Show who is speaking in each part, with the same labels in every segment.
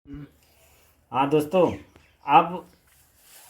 Speaker 1: हाँ दोस्तों, अब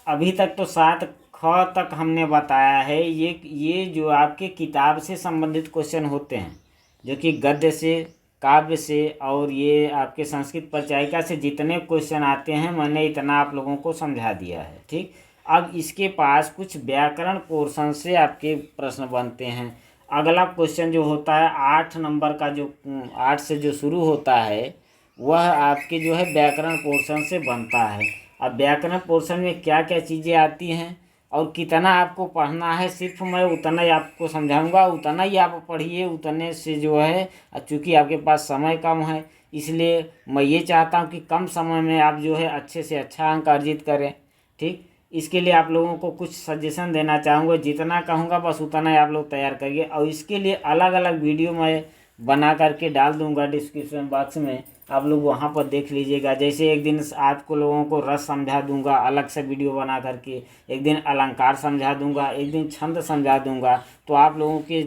Speaker 1: अभी तक तो 7 ख तक हमने बताया है। ये जो आपके किताब से संबंधित क्वेश्चन होते हैं, जो कि गद्य से, काव्य से और ये आपके संस्कृत परिचायिका से जितने क्वेश्चन आते हैं, मैंने इतना आप लोगों को समझा दिया है। ठीक, अब इसके पास कुछ व्याकरण पोर्शन से आपके प्रश्न बनते हैं। अगला क्वेश्चन जो होता है 8 नंबर का, जो 8 से जो शुरू होता है, वह आपके जो है व्याकरण पोर्शन से बनता है। अब व्याकरण पोर्शन में क्या क्या चीज़ें आती हैं और कितना आपको पढ़ना है, सिर्फ मैं उतना ही आपको समझाऊंगा, उतना ही आप पढ़िए। उतने से जो है, चूँकि आपके पास समय कम है, इसलिए मैं ये चाहता हूँ कि कम समय में आप जो है अच्छे से अच्छा अंक अर्जित करें। ठीक, इसके लिए आप लोगों को कुछ सजेशन देना चाहूँगा। जितना कहूँगा बस उतना ही आप लोग तैयार करिए, और इसके लिए अलग अलग वीडियो मैं बना करके डाल दूंगा डिस्क्रिप्शन बॉक्स में, आप लोग वहाँ पर देख लीजिएगा। जैसे एक दिन आपको लोगों को रस समझा दूंगा अलग से वीडियो बना करके, एक दिन अलंकार समझा दूंगा, एक दिन छंद समझा दूंगा। तो आप लोगों के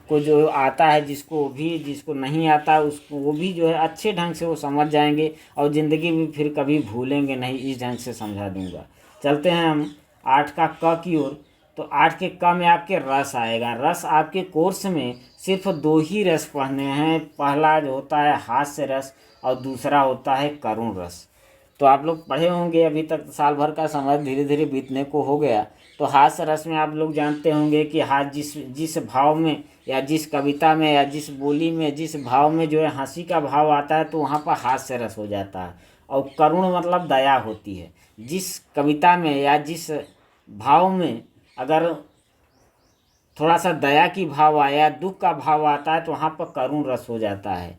Speaker 1: को जो आता है, जिसको नहीं आता उसको, वो भी जो है अच्छे ढंग से वो समझ जाएंगे और ज़िंदगी में फिर कभी भूलेंगे नहीं। इस ढंग से समझा दूंगा। चलते हैं हम 8 का क की ओर। तो 8 के क में आपके रस आएगा। रस आपके कोर्स में सिर्फ 2 ही रस पढ़ने हैं। पहला जो होता है हास्य रस और दूसरा होता है करुण रस। तो आप लोग पढ़े होंगे, अभी तक साल भर का समय धीरे धीरे बीतने को हो गया। तो हास्य रस में आप लोग जानते होंगे कि जिस जिस भाव में या जिस कविता में या जिस बोली में जिस भाव में जो है हंसी का भाव आता है, तो वहाँ पर हास्य रस हो जाता है। और करुण मतलब दया होती है। जिस कविता में या जिस भाव में अगर थोड़ा सा दया की भाव आया, दुख का भाव आता है, तो वहाँ पर करुण रस हो जाता है।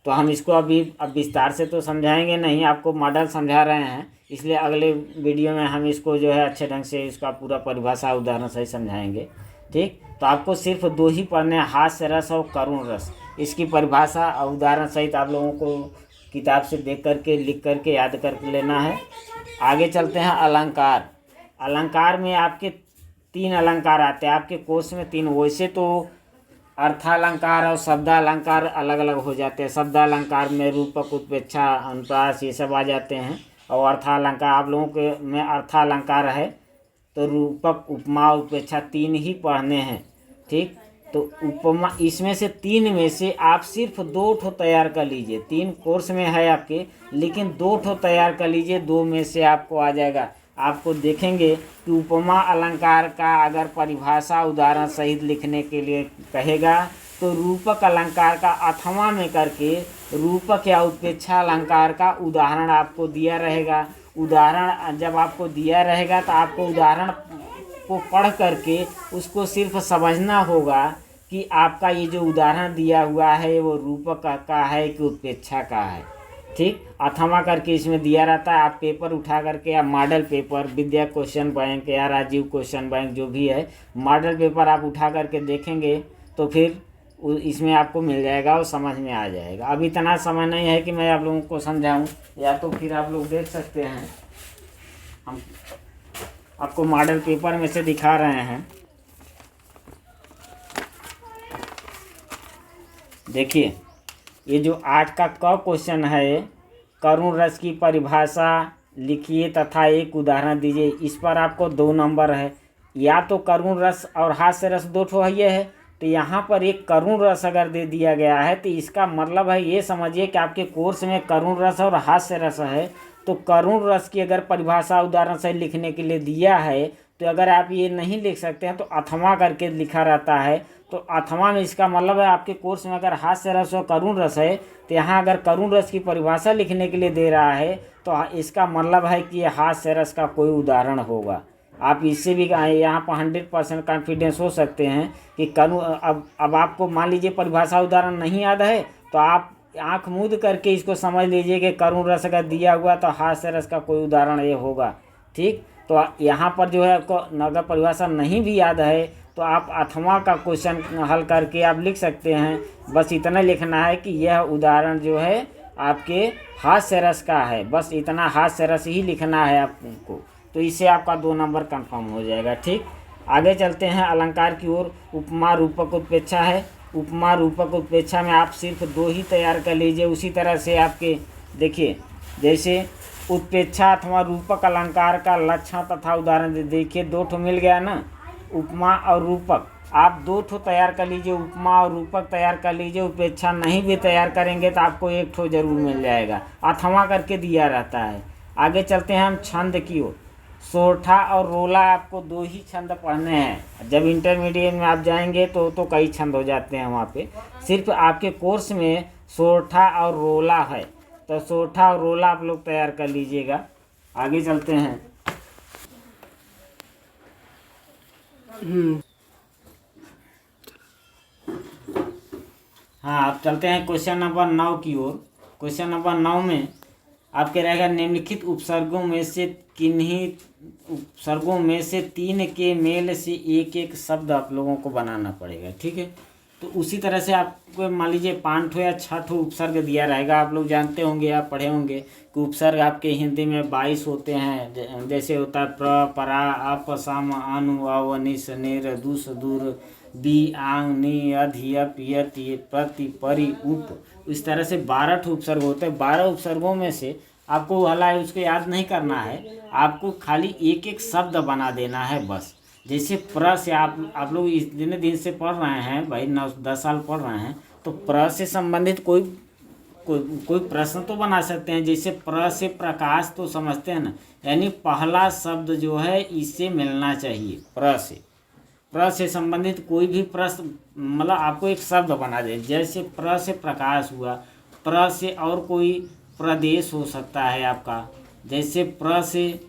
Speaker 1: तो हम इसको अब विस्तार से तो समझाएंगे नहीं, आपको मॉडल समझा रहे हैं, इसलिए अगले वीडियो में हम इसको जो है अच्छे ढंग से इसका पूरा परिभाषा उदाहरण सही समझाएंगे। ठीक, तो आपको सिर्फ 2 ही पढ़ने हैं, हास्य रस और करुण रस। इसकी परिभाषा और उदाहरण सहित आप लोगों को किताब से देख करके, लिख करके याद कर लेना है। आगे चलते हैं अलंकार। अलंकार में आपके 3 अलंकार आते हैं आपके कोर्स में। 3 वैसे तो अर्थालंकार और शब्दालंकार अलग अलग हो जाते हैं। शब्दालंकार में रूपक, उत्प्रेक्षा, अनुप्रास, ये सब आ जाते हैं। और अर्थालंकार आप लोगों के में अर्थालंकार है तो रूपक, उपमा, उत्प्रेक्षा 3 ही पढ़ने हैं। ठीक, तो उपमा, इसमें से 3 में से आप सिर्फ 2 ठो तैयार कर लीजिए। 3 कोर्स में है आपके, लेकिन 2 ठो तैयार कर लीजिए। 2 में से आपको आ जाएगा। आपको देखेंगे कि उपमा अलंकार का अगर परिभाषा उदाहरण सहित लिखने के लिए कहेगा, तो रूपक अलंकार का अथवा में करके रूपक या उत्प्रेक्षा अलंकार का उदाहरण आपको दिया रहेगा। उदाहरण जब आपको दिया रहेगा तो आपको उदाहरण को पढ़ करके उसको सिर्फ समझना होगा कि आपका ये जो उदाहरण दिया हुआ है वो रूपक का है कि उत्प्रेक्षा का है। ठीक, अथवा करके इसमें दिया रहता है। आप पेपर उठा करके, या मॉडल पेपर, विद्या क्वेश्चन बैंक या राजीव क्वेश्चन बैंक जो भी है, मॉडल पेपर आप उठा करके देखेंगे तो फिर इसमें आपको मिल जाएगा और समझ में आ जाएगा। अब इतना समय नहीं है कि मैं आप लोगों को समझाऊं, या तो फिर आप लोग देख सकते हैं, हम आपको मॉडल पेपर में से दिखा रहे हैं। देखिए, ये जो 8 का क क्वेश्चन है, करुण रस की परिभाषा लिखिए तथा एक उदाहरण दीजिए। इस पर आपको 2 नंबर है। या तो करुण रस और हास्य रस 2 ठो है, तो यहाँ पर एक करुण रस अगर दे दिया गया है, तो इसका मतलब है, ये समझिए कि आपके कोर्स में करुण रस और हास्य रस है। तो करुण रस की अगर परिभाषा उदाहरण से लिखने के लिए दिया है, तो अगर आप ये नहीं लिख सकते हैं तो अथवा करके लिखा रहता है। तो अथवा में इसका मतलब है आपके कोर्स में अगर हास्य रस और करुण रस है, तो यहाँ अगर करुण रस की परिभाषा लिखने के लिए दे रहा है, तो इसका मतलब है कि ये हास्य रस का कोई उदाहरण होगा। आप इससे भी यहाँ पर 100% कॉन्फिडेंस हो सकते हैं कि अब आपको मान लीजिए परिभाषा उदाहरण नहीं याद है, तो आप आंख मूंद करके इसको समझ लीजिए कि करुण रस अगर दिया हुआ तो हास्य रस का कोई उदाहरण ये होगा। ठीक, तो यहाँ पर जो है आपको अगर परिभाषा नहीं भी याद है, तो आप अथवा का क्वेश्चन हल करके आप लिख सकते हैं। बस इतना लिखना है कि यह उदाहरण जो है आपके हास्य रस का है, बस इतना हास्य रस ही लिखना है आपको। तो इससे आपका 2 नंबर कंफर्म हो जाएगा। ठीक, आगे चलते हैं अलंकार की ओर। उपमा, रूपक, उत्प्रेक्षा है। उपमा, रूपक, उत्प्रेक्षा में आप सिर्फ 2 ही तैयार कर लीजिए। उसी तरह से आपके देखिए, जैसे उत्प्रेक्षा अथवा रूपक अलंकार का लक्षण तथा उदाहरण देखिए, दो ठो मिल गया ना, उपमा और रूपक। आप दो ठो तैयार कर लीजिए, उपमा और रूपक तैयार कर लीजिए। उत्प्रेक्षा नहीं भी तैयार करेंगे तो आपको एक ठो जरूर मिल जाएगा, अथवा करके दिया रहता है। आगे चलते हैं हम छंद की ओर। सोरठा और रोला आपको दो ही छंद पढ़ने हैं। जब इंटरमीडिएट में आप जाएंगे तो कई छंद हो जाते हैं वहाँ पे। सिर्फ आपके कोर्स में सोरठा और रोला है, तो सोरठा और रोला आप लोग तैयार कर लीजिएगा। आगे चलते हैं। हाँ, आप चलते हैं क्वेश्चन नंबर 9 की ओर। क्वेश्चन नंबर 9 में आपके रहेगा, निम्नलिखित उपसर्गों में से किन्हीं उपसर्गों में से 3 के मेल से एक एक शब्द आप लोगों को बनाना पड़ेगा। ठीक है, तो उसी तरह से आपको मान लीजिए 5 ठो या 6 ठो उपसर्ग दिया रहेगा। आप लोग जानते होंगे, आप पढ़े होंगे कि उपसर्ग आपके हिंदी में 22 होते हैं। जैसे होता है प्र, परा, अप, सम, अनु, अव, निस, निर, दुस, दूर, बी, आंग, नि, अध, यप, यत, प्रति, परि, उप। इस तरह से 12 ठो उपसर्ग होते हैं। 12 उपसर्गों में से आपको हला है उसको याद नहीं करना है, आपको खाली एक एक शब्द बना देना है बस। जैसे प्र से आप लोग इतने दिन से पढ़ रहे हैं भाई, 9-10 साल पढ़ रहे हैं, तो प्र से संबंधित कोई प्रश्न तो बना सकते हैं। जैसे प्र से प्रकाश तो समझते हैं ना, यानी पहला शब्द जो है इससे मिलना चाहिए। प्र से संबंधित कोई भी प्रश्न, मतलब आपको एक शब्द बना दे। जैसे प्र से प्रकाश हुआ, प्र से और कोई प्रदेश हो सकता है आपका। जैसे प्र से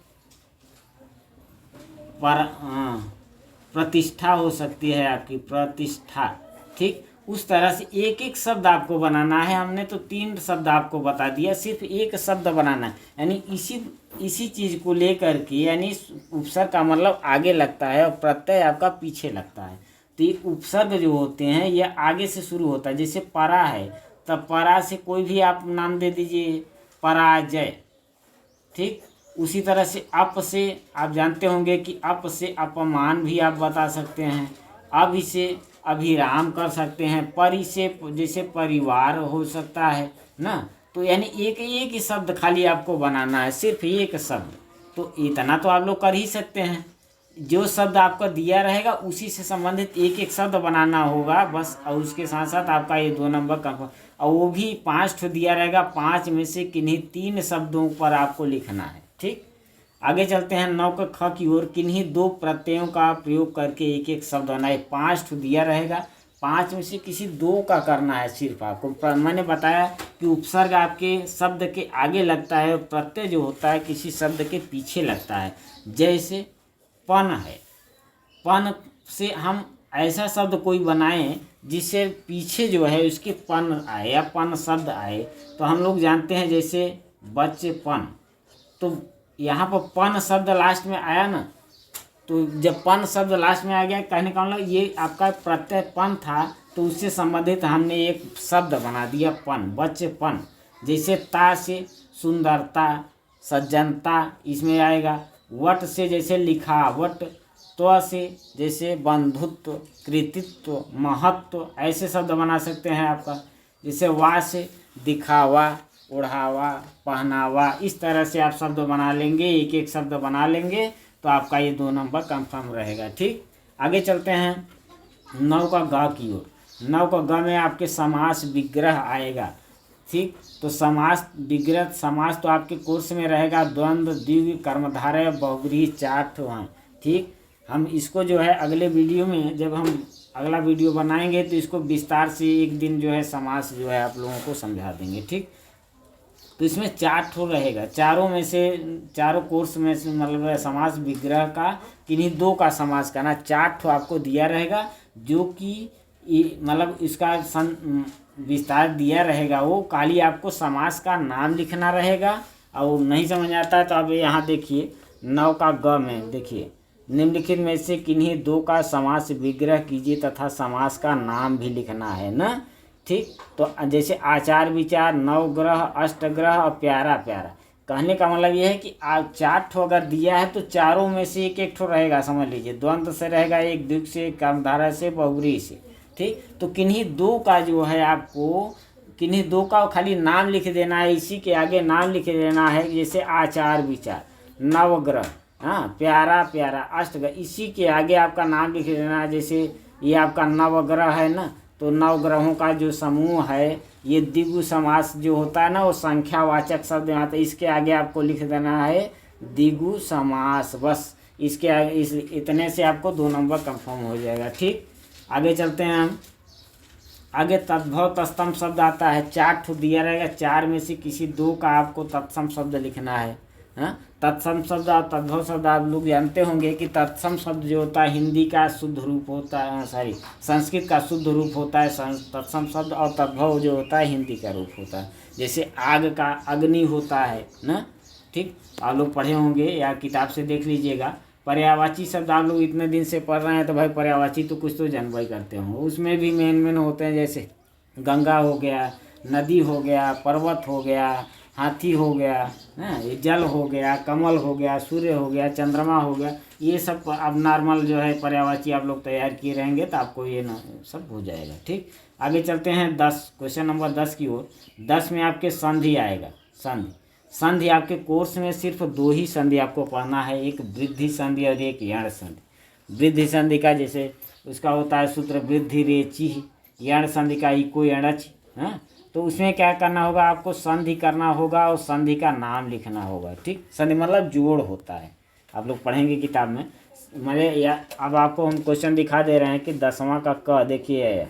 Speaker 1: प्रतिष्ठा हो सकती है आपकी, प्रतिष्ठा। ठीक, उस तरह से एक एक शब्द आपको बनाना है। हमने तो 3 शब्द आपको बता दिया, सिर्फ एक शब्द बनाना है। यानी इसी चीज़ को लेकर के, यानी उपसर्ग का मतलब आगे लगता है और प्रत्यय आपका पीछे लगता है। तो ये उपसर्ग जो होते हैं ये आगे से शुरू होता है। जैसे परा है, तब परा से कोई भी आप नाम दे दीजिए, पराजय। ठीक, उसी तरह से अप से आप जानते होंगे कि अप से अपमान भी आप बता सकते हैं। अभि से अभिराम कर सकते हैं। परि से जैसे परिवार हो सकता है ना। तो यानी एक एक ही शब्द खाली आपको बनाना है, सिर्फ एक शब्द। तो इतना तो आप लोग कर ही सकते हैं। जो शब्द आपका दिया रहेगा उसी से संबंधित एक एक शब्द बनाना होगा बस। और उसके साथ साथ आपका ये 2 नंबर का, और वो भी 5 ठो दिया रहेगा। 5 में से किन्हीं 3 शब्दों पर आपको लिखना है। ठीक, आगे चलते हैं 9 का ख की ओर। किन्हीं 2 प्रत्ययों का प्रयोग करके एक एक शब्द बनाए। 5 ठो दिया रहेगा, 5 में से किसी 2 का करना है सिर्फ आपको। मैंने बताया कि उपसर्ग आपके शब्द के आगे लगता है, प्रत्यय जो होता है किसी शब्द के पीछे लगता है। जैसे पन है, पन से हम ऐसा शब्द कोई बनाएं जिससे पीछे जो है उसके पन आए या पन शब्द आए। तो हम लोग जानते हैं जैसे बचपन, तो यहाँ पर पन शब्द लास्ट में आया ना। तो जब पन शब्द लास्ट में आ गया, कहने का मतलब ये आपका प्रत्यय पन था, तो उससे संबंधित हमने एक शब्द बना दिया पन, बचपन। जैसे ता से सुंदरता, सज्जनता इसमें आएगा। वट से जैसे लिखावट, त्व से जैसे बंधुत्व, कृतित्व, महत्व, ऐसे शब्द बना सकते हैं आपका। जैसे वा से दिखावा, ओढ़ावा, पहनावा। इस तरह से आप शब्द बना लेंगे, एक एक शब्द बना लेंगे तो आपका ये 2 नंबर कंफर्म रहेगा। ठीक, आगे चलते हैं 9 का ग की ओर। 9 का ग में आपके समास विग्रह आएगा। ठीक, तो समास विग्रह, समास तो आपके कोर्स में रहेगा। द्वंद्व, द्विगु, कर्मधारय, बहुव्रीहि 4 ठो हैं। ठीक, हम इसको जो है अगले वीडियो में, जब हम अगला वीडियो बनाएंगे तो इसको विस्तार से एक दिन जो है समास जो है आप लोगों को समझा देंगे। ठीक, तो इसमें 4 ठो रहेगा। चारों में से, चारों कोर्स में से मतलब समास विग्रह का किन्हीं 2 का समास करना। 4 ठो आपको दिया रहेगा, जो कि मतलब इसका विस्तार दिया रहेगा। वो खाली आपको समास का नाम लिखना रहेगा। और नहीं समझ आता है तो अब यहाँ देखिए 9 का ग में देखिए, निम्नलिखित में से किन्हीं 2 का समास विग्रह कीजिए तथा समास का नाम भी लिखना है ना। ठीक, तो जैसे आचार विचार, नवग्रह, अष्टग्रह और प्यारा प्यारा। कहने का मतलब ये है कि 4 ठो अगर दिया है तो चारों में से एक एक ठो रहेगा। समझ लीजिए, द्वंद्व से रहेगा एक, द्विग से, कर्मधारय से, बहुव्रीहि से। ठीक, तो किन्हीं 2 का जो है आपको किन्हीं दो का खाली नाम लिख देना है, इसी के आगे नाम लिख देना है, जैसे आचार विचार, नवग्रह, हाँ, प्यारा प्यारा, अष्टग्रह, इसी के आगे आपका नाम लिख देना है। जैसे ये आपका नवग्रह है ना, तो नवग्रहों का जो समूह है, ये द्विगु समास जो होता है ना, वो संख्यावाचक शब्द में आता है, इसके आगे आपको लिख देना है द्विगु समास। बस इसके आगे इतने से आपको 2 नंबर कंफर्म हो जाएगा। ठीक, आगे चलते हैं हम। आगे तद्भव तत्सम शब्द आता है, 4 ठो दिया रहेगा, 4 में से किसी 2 का आपको तत्सम शब्द लिखना है। हाँ, तत्सम शब्द और तद्भव शब्द आप लोग जानते होंगे कि तत्सम शब्द जो होता है हिंदी का शुद्ध रूप होता है, संस्कृत का शुद्ध रूप होता है तत्सम शब्द, और तद्भव जो होता है हिंदी का रूप होता है। जैसे आग का अग्नि होता है ना, ठीक, आप लोग पढ़े होंगे या किताब से देख लीजिएगा। पर्यायवाची शब्द आप लोग इतने दिन से पढ़ रहे हैं, तो भाई पर्यायवाची तो कुछ तो जानबा ही करते होंगे। उसमें भी मेन होते हैं, जैसे गंगा हो गया, नदी हो गया, पर्वत हो गया, हाथी हो गया, ये जल हो गया, कमल हो गया, सूर्य हो गया, चंद्रमा हो गया। ये सब अब नॉर्मल जो है पर्यायवाची आप लोग तैयार किए रहेंगे तो आपको ये ना सब हो जाएगा। ठीक, आगे चलते हैं 10, क्वेश्चन नंबर 10 की ओर। 10 में आपके संधि आएगा। संधि आपके कोर्स में सिर्फ 2 ही संधि आपको पढ़ना है, एक वृद्धि संधि और एक यण संधि। वृद्धि संधि का जैसे उसका होता है सूत्र वृद्धि रेचि, यण संधि का इको यणच। हाँ, तो उसमें क्या करना होगा, आपको संधि करना होगा और संधि का नाम लिखना होगा। ठीक, संधि मतलब जोड़ होता है, आप लोग पढ़ेंगे किताब में। मैंने या अब आपको हम क्वेश्चन दिखा दे रहे हैं कि 10वां का क देखिए,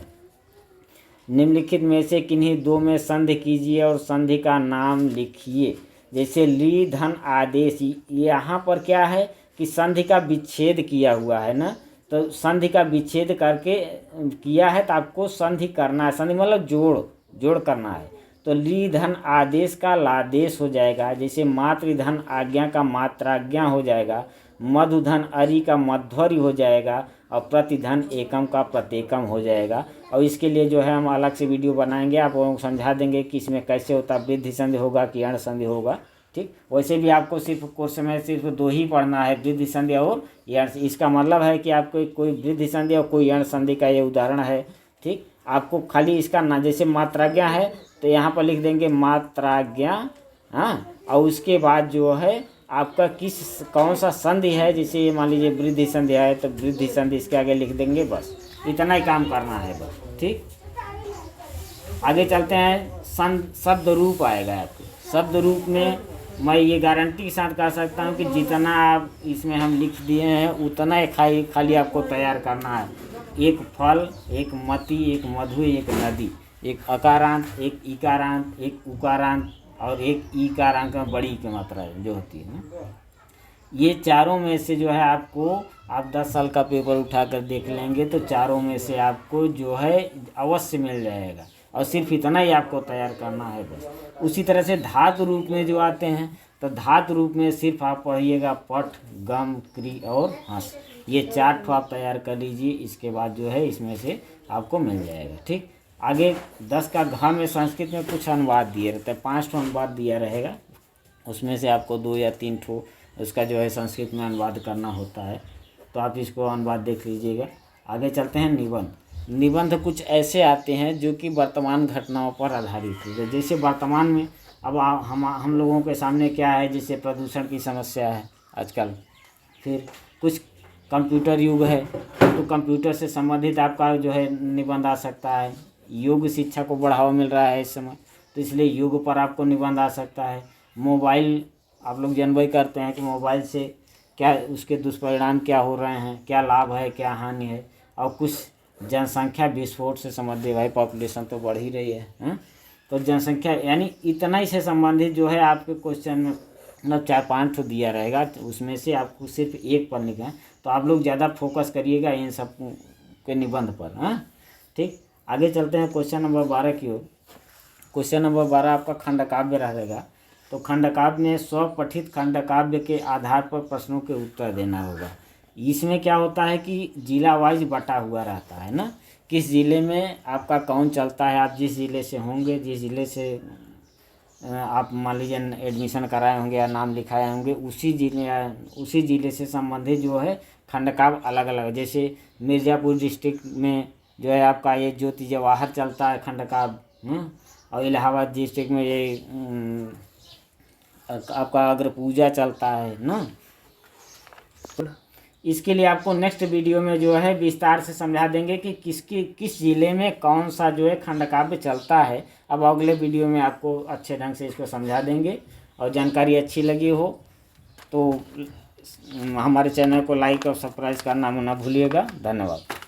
Speaker 1: निम्नलिखित में से किन्हीं 2 में संधि कीजिए और संधि का नाम लिखिए। जैसे ली धन आदेश, यहाँ पर क्या है कि संधि का विच्छेद किया हुआ है ना, तो संधि का विच्छेद करके किया है, तो आपको संधि करना है। संधि मतलब जोड़ करना है। तो ली धन आदेश का लादेश हो जाएगा। जैसे मातृधन आज्ञा का मात्राज्ञा हो जाएगा, मधुधन अरि का मध्वरि हो जाएगा, और प्रतिधन एकम का प्रत्येकम हो जाएगा। और इसके लिए जो है हम अलग से वीडियो बनाएंगे, आप लोगों को समझा देंगे कि इसमें कैसे होता है, वृद्धि संधि होगा कि यण संधि होगा। ठीक, वैसे भी आपको सिर्फ कोर्स में सिर्फ 2 ही पढ़ना है, वृद्धि संधि और यण। इसका मतलब है कि आपको कोई वृद्धि संधि और कोई यण संधि का ये उदाहरण है। ठीक, आपको खाली इसका ना, जैसे मात्राज्ञा है तो यहाँ पर लिख देंगे मात्राज्ञा, हाँ, और उसके बाद जो है आपका कौन सा संधि है, जैसे ये मान लीजिए वृद्धि संधि है तो वृद्धि संधि इसके आगे लिख देंगे। बस इतना ही काम करना है बस। ठीक, आगे चलते हैं। शब्द रूप आएगा आपको। शब्द रूप में मैं ये गारंटी के साथ कह सकता हूँ कि जितना आप इसमें हम लिख दिए हैं उतना ही खाली आपको तैयार करना है। एक फल, एक मति, एक मधु, एक नदी, एक अकारांत, एक इकारांत, एक उकारांत और एक ईकारांत में बड़ी की मात्रा जो होती है ना, ये चारों में से जो है आपको, आप 10 साल का पेपर उठा कर देख लेंगे तो चारों में से आपको जो है अवश्य मिल जाएगा, और सिर्फ इतना ही आपको तैयार करना है बस। उसी तरह से धातु रूप में जो आते हैं, तो धातु रूप में सिर्फ आप पढ़िएगा पठ, गम, क्री और हंस, ये 4 ठो आप तैयार कर लीजिए। इसके बाद जो है इसमें से आपको मिल जाएगा। ठीक, आगे 10 का घ में संस्कृत में कुछ अनुवाद दिए रहते हैं, 5 ठो अनुवाद दिया रहेगा, उसमें से आपको 2 या 3 ठो उसका जो है संस्कृत में अनुवाद करना होता है, तो आप इसको अनुवाद देख लीजिएगा। आगे चलते हैं निबंध। निबंध कुछ ऐसे आते हैं जो कि वर्तमान घटनाओं पर आधारित है। जैसे वर्तमान में अब हम लोगों के सामने क्या है, जैसे प्रदूषण की समस्या है आजकल, फिर कुछ कंप्यूटर युग है तो कंप्यूटर से संबंधित आपका जो है निबंध आ सकता है। योग शिक्षा को बढ़ावा मिल रहा है इस समय, तो इसलिए योग पर आपको निबंध आ सकता है। मोबाइल आप लोग जानबे करते हैं कि मोबाइल से क्या उसके दुष्परिणाम क्या हो रहे हैं, क्या लाभ है, क्या हानि है, और कुछ जनसंख्या विस्फोट से संबंधित, भाई पॉपुलेशन तो बढ़ ही रही है, तो जनसंख्या यानी इतना ही से संबंधित जो है आपके क्वेश्चन में मतलब 4-5 तो दिया रहेगा, तो उसमें से आपको सिर्फ एक पर लिखना है। तो आप लोग ज़्यादा फोकस करिएगा इन सब के निबंध पर। हाँ, ठीक, आगे चलते हैं क्वेश्चन नंबर 12 की ओर। क्वेश्चन नंबर 12 आपका खंडकाव्य रहेगा। तो खंडकाव्य में स्वपठित खंडकाव्य के आधार पर प्रश्नों के उत्तर देना होगा। इसमें क्या होता है कि जिला वाइज बटा हुआ रहता है ना, किस ज़िले में आपका कौन चलता है, आप जिस ज़िले से होंगे, जिस ज़िले से आप मान लीजिए एडमिशन कराए होंगे या नाम लिखाए होंगे, उसी ज़िले से संबंधित जो है खंडकाव्य अलग अलग। जैसे मिर्ज़ापुर डिस्ट्रिक्ट में जो है आपका ये ज्योति जवाहर चलता है खंडकाव्य, और इलाहाबाद डिस्ट्रिक्ट में ये आपका अग्र पूजा चलता है ना। इसके लिए आपको नेक्स्ट वीडियो में जो है विस्तार से समझा देंगे कि किस ज़िले में कौन सा जो है खंडकाव्य चलता है। अब अगले वीडियो में आपको अच्छे ढंग से इसको समझा देंगे। और जानकारी अच्छी लगी हो तो हमारे चैनल को लाइक और सब्सक्राइब करना ना भूलिएगा। धन्यवाद।